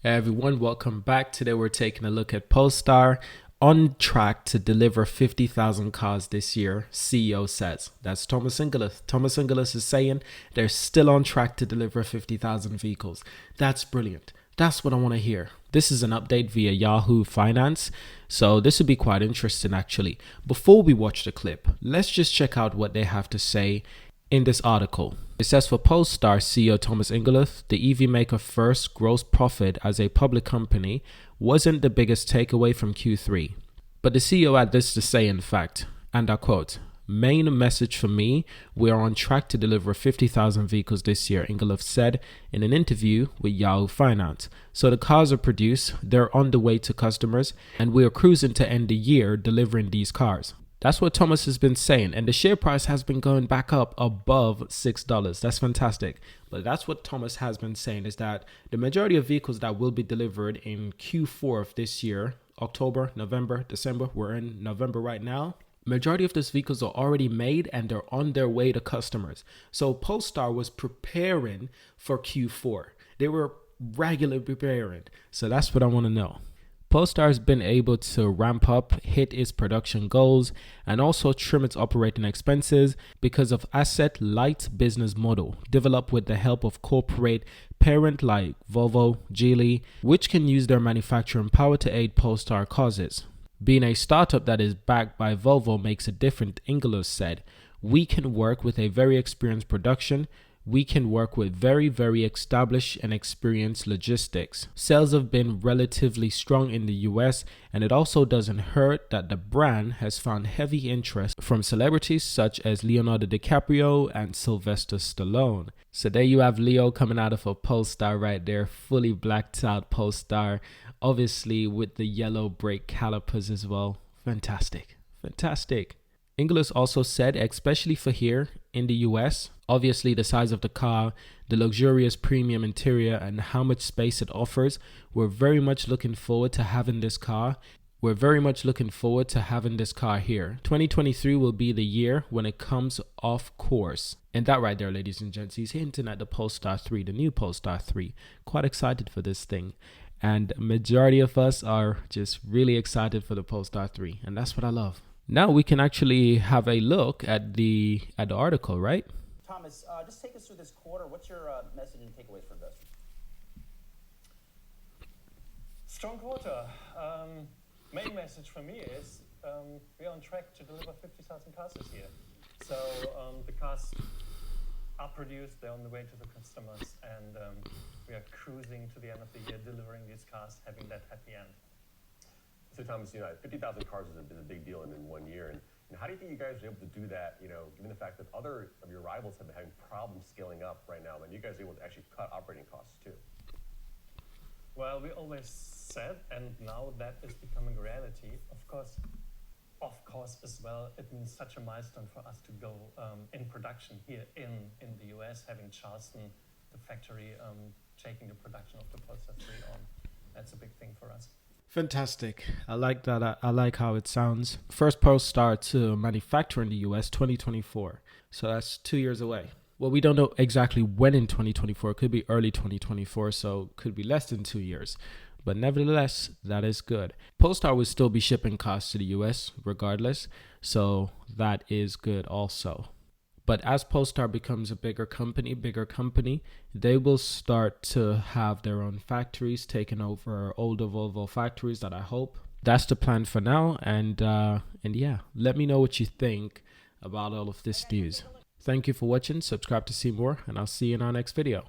Hey everyone, welcome back. Today we're taking a look at Polestar, on track to deliver 50,000 cars this year, CEO says. That's Thomas Ingenlath. Thomas Ingenlath is saying they're still on track to deliver 50,000 vehicles. That's brilliant. That's what I want to hear. This is an update via Yahoo Finance, so this would be quite interesting actually. Before we watch the clip, let's just check out what they have to say in this article. It says for Polestar CEO Thomas Ingenlath, the EV maker first gross profit as a public company wasn't the biggest takeaway from Q3. But the CEO had this to say in fact, and I quote, "Main message for me, we are on track to deliver 50,000 vehicles this year," Ingenlath said in an interview with Yahoo Finance. So the cars are produced, they're on the way to customers, and we are cruising to end the year delivering these cars. That's what Thomas has been saying, and the share price has been going back up above $6. That's fantastic. But that's what Thomas has been saying, is that the majority of vehicles that will be delivered in Q4 of this year, October, November, December, we're in November right now, majority of those vehicles are already made and they're on their way to customers. So Polestar was preparing for Q4. They were regularly preparing. So that's what I want to know. Polestar has been able to ramp up, hit its production goals, and also trim its operating expenses because of asset-light business model developed with the help of corporate parent like Volvo, Geely, which can use their manufacturing power to aid Polestar causes. Being a startup that is backed by Volvo makes it different, Ingenlath said. "We can work with a very experienced production. We can work with very established and experienced logistics. Sales have been relatively strong in the US, and it also doesn't hurt that the brand has found heavy interest from celebrities such as Leonardo DiCaprio and Sylvester Stallone." So there you have Leo coming out of a Polestar right there, fully blacked out Polestar, obviously with the yellow brake calipers as well. Fantastic. Ingenlath also said, especially for here in the US, obviously the size of the car, the luxurious premium interior, and how much space it offers, we're very much looking forward to having this car. We're very much looking forward to having this car here. 2023 will be the year when it comes off course. And that right there, ladies and gents, he's hinting at the Polestar 3, the new Polestar 3. Quite excited for this thing. And majority of us are just really excited for the Polestar 3. And that's what I love. Now we can actually have a look at the article, right? Thomas, just take us through this quarter. What's your message and takeaways for this? Strong quarter. Main message for me is we're on track to deliver 50,000 cars this year. So the cars are produced, they're on the way to the customers, and we are cruising to the end of the year, delivering these cars, having that happy end. So Thomas, 50,000 cars is a big deal in one year. And how do you think you guys are able to do that, given the fact that other of your rivals have been having problems scaling up right now, and you guys are able to actually cut operating costs too? Well, we always said, and now that is becoming reality, of course as well, it means such a milestone for us to go in production here in the US, having Charleston, the factory, taking the production of the Polestar 3 on. That's a big thing for us. Fantastic. I like that. I like how it sounds. First Polestar to manufacture in the US 2024. So that's 2 years away. Well, we don't know exactly when in 2024. It could be early 2024, so could be less than 2 years. But nevertheless, that is good. Polestar will still be shipping cars to the US regardless, so that is good also. But as Polestar becomes a bigger company, they will start to have their own factories, taking over older Volvo factories that I hope. That's the plan for now. And yeah, let me know what you think about all of this news. Thank you for watching. Subscribe to see more, and I'll see you in our next video.